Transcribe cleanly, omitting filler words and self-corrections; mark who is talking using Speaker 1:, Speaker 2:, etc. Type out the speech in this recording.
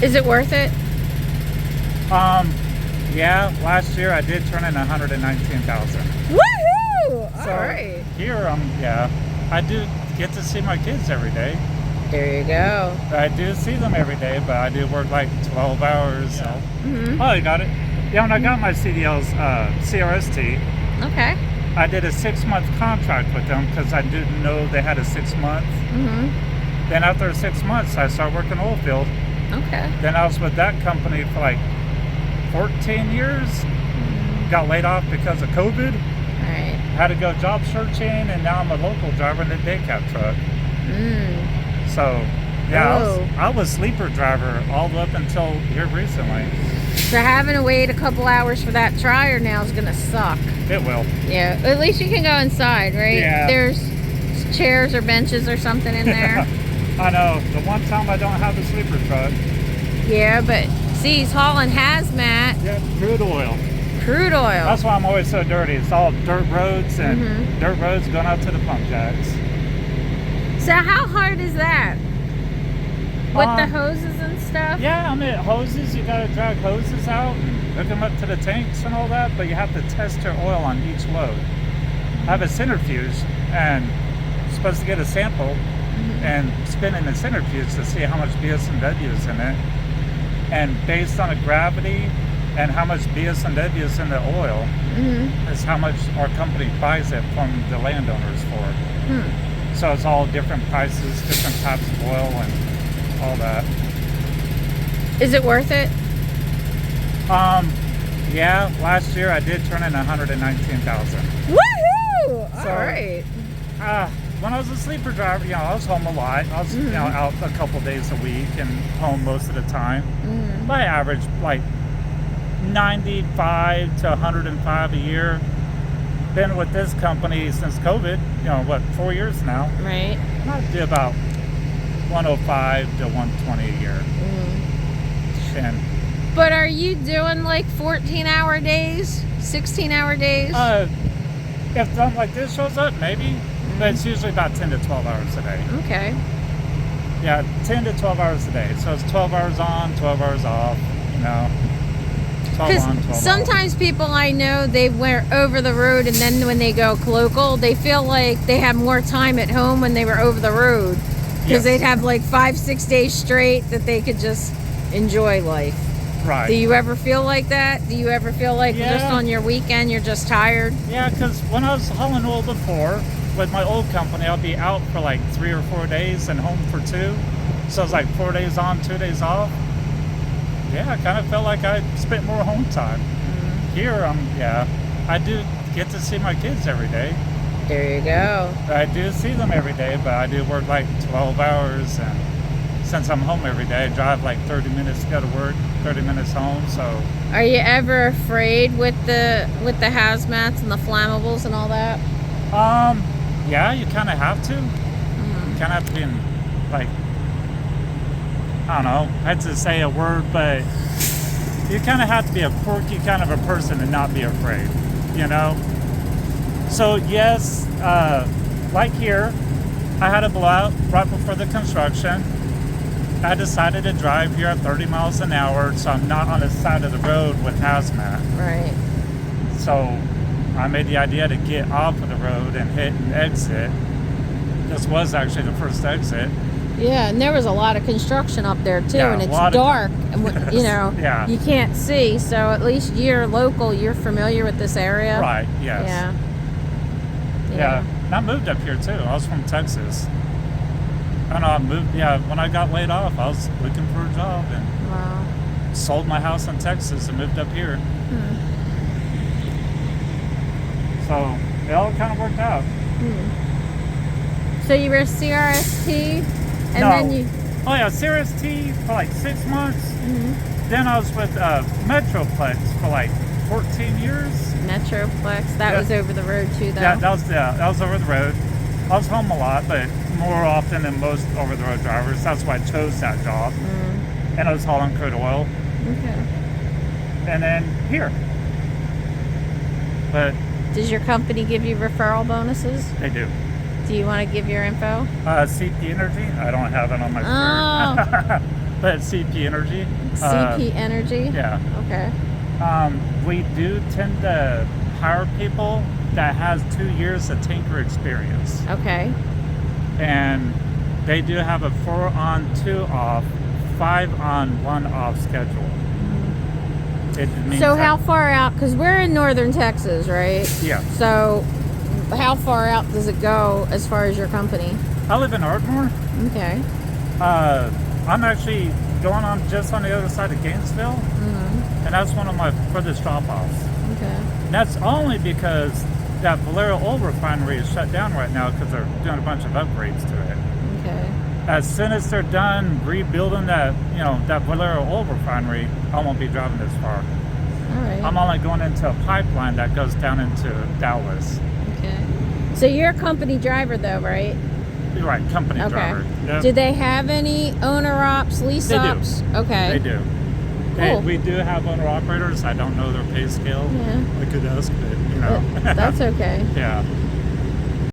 Speaker 1: Is it worth it?
Speaker 2: Yeah, last year I did turn in 119,000.
Speaker 1: Woohoo!
Speaker 2: So
Speaker 1: All right.
Speaker 2: here, yeah, I do get to see my kids every day.
Speaker 1: There you go.
Speaker 2: I do see them every day, but I do work like 12 hours.
Speaker 1: Yeah.
Speaker 2: So. Oh, you got it? Yeah, when I got my CDL's CRST,
Speaker 1: Okay.
Speaker 2: I did a 6-month contract with them because I didn't know they had a 6-month. Then after 6 months, I started working oil field.
Speaker 1: Okay.
Speaker 2: Then I was with that company for like 14 years. Got laid off because of COVID.
Speaker 1: Right.
Speaker 2: Had to go job searching, and now I'm a local driver in a day cab truck. So, yeah, I was sleeper driver all the way up until here recently.
Speaker 1: So having to wait a couple hours for that tryer now is gonna suck.
Speaker 2: It will.
Speaker 1: Yeah. At least you can go inside, right?
Speaker 2: Yeah.
Speaker 1: There's chairs or benches or something in there.
Speaker 2: I know. The one time I don't have a sleeper truck.
Speaker 1: Yeah, but see, he's hauling hazmat.
Speaker 2: Yeah, crude oil.
Speaker 1: Crude oil.
Speaker 2: That's why I'm always so dirty. It's all dirt roads and dirt roads going out to the pump jacks.
Speaker 1: So how hard is that? With the hoses and stuff?
Speaker 2: Yeah, I mean, hoses, you gotta drag hoses out and hook them up to the tanks and all that, but you have to test your oil on each load. I have a centrifuge and I'm supposed to get a sample and spin in the centrifuge to see how much BS&W is in it. And based on the gravity and how much BS&W is in the oil is how much our company buys it from the landowners for. So it's all different prices, different types of oil and all that.
Speaker 1: Is it worth it?
Speaker 2: Yeah, last year I did turn in 119,000.
Speaker 1: Woohoo!
Speaker 2: So,
Speaker 1: all right.
Speaker 2: When I was a sleeper driver, you know, I was home a lot. I was, you know, out a couple days a week and home most of the time. I averaged like 95 to 105 a year. Been with this company since COVID, you know, what, 4 years now.
Speaker 1: Right.
Speaker 2: I do about 105 to 120 a year. And
Speaker 1: but are you doing like 14-hour days, 16-hour days?
Speaker 2: if something like this shows up, maybe. But it's usually about 10 to 12 hours a day.
Speaker 1: Okay.
Speaker 2: Yeah, 10 to 12 hours a day. So it's 12 hours on, 12 hours off, you know. 12 on, 12
Speaker 1: sometimes
Speaker 2: off.
Speaker 1: People I know, they went over the road, and then when they go local, they feel like they have more time at home when they were over the road. Because they'd have like 5-6 days straight that they could just enjoy life.
Speaker 2: Right.
Speaker 1: Do you ever feel like that? Do you ever feel like just on your weekend you're just tired?
Speaker 2: Yeah, because when I was hauling oil before, with my old company, I'll be out for like 3 or 4 days and home for 2. So it's like 4 days on, 2 days off. Yeah, I kind of felt like I spent more home time. Here, I do get to see my kids every day.
Speaker 1: There you go.
Speaker 2: I do see them every day, but I do work like 12 hours, and since I'm home every day, I drive like 30 minutes to go to work, 30 minutes home, so.
Speaker 1: Are you ever afraid with the hazmats and the flammables and all that?
Speaker 2: Yeah, you kind of have to. You kind of have to be in, like, I don't know, I had to say a word, but you kind of have to be a quirky kind of a person and not be afraid, you know? So yes, like here, I had a blowout right before the construction. I decided to drive here at 30 miles an hour, so I'm not on the side of the road with hazmat.
Speaker 1: Right.
Speaker 2: So I made the idea to get off of the road and hit an exit. This was actually the first exit.
Speaker 1: Yeah, and there was a lot of construction up there too, and it's dark, and you know, you can't see. So at least you're local, you're familiar with this area.
Speaker 2: Right. Yes. Yeah. And I moved up here too. I was from Texas. I know I moved. Yeah, when I got laid off, I was looking for a job and sold my house in Texas and moved up here. So it all kind of worked out.
Speaker 1: So you were CRST, and then you.
Speaker 2: Oh yeah, CRST for like 6 months. Then I was with Metroplex for like 14 years.
Speaker 1: Metroplex, that was over the road too, though.
Speaker 2: Yeah, that was over the road. I was home a lot, but more often than most over the road drivers. That's why I chose that job. And I was hauling crude oil.
Speaker 1: Okay.
Speaker 2: And then here. But
Speaker 1: does your company give you referral bonuses?
Speaker 2: they do.
Speaker 1: Do you want to give your info?
Speaker 2: CP Energy. I don't have it on my
Speaker 1: Oh.
Speaker 2: phone. But it's CP Energy.
Speaker 1: CP Energy?
Speaker 2: Yeah.
Speaker 1: Okay.
Speaker 2: We do tend to hire people that has 2 years of tanker experience.
Speaker 1: Okay.
Speaker 2: And they do have a 4 on 2 off, 5 on 1 off schedule. It means
Speaker 1: So how far out, because we're in northern Texas, right?
Speaker 2: Yeah.
Speaker 1: So how far out does it go as far as your company?
Speaker 2: I live in Ardmore.
Speaker 1: Okay.
Speaker 2: I'm actually going on just on the other side of Gainesville, and that's one of my furthest drop-offs.
Speaker 1: Okay.
Speaker 2: And that's only because that Valero oil refinery is shut down right now because they're doing a bunch of upgrades to it.
Speaker 1: Okay.
Speaker 2: As soon as they're done rebuilding that, that Valero oil refinery, I won't be driving this far.
Speaker 1: All right.
Speaker 2: I'm only going into a pipeline that goes down into Dallas.
Speaker 1: Okay. So you're a company driver though, right?
Speaker 2: You're right, company
Speaker 1: Okay.
Speaker 2: driver. Yep.
Speaker 1: Do they have any owner ops, lease
Speaker 2: They do.
Speaker 1: ops? Okay.
Speaker 2: They do.
Speaker 1: Cool.
Speaker 2: We do have owner operators. I don't know their pay scale.
Speaker 1: Yeah.
Speaker 2: I could ask, but
Speaker 1: That's okay.
Speaker 2: Yeah.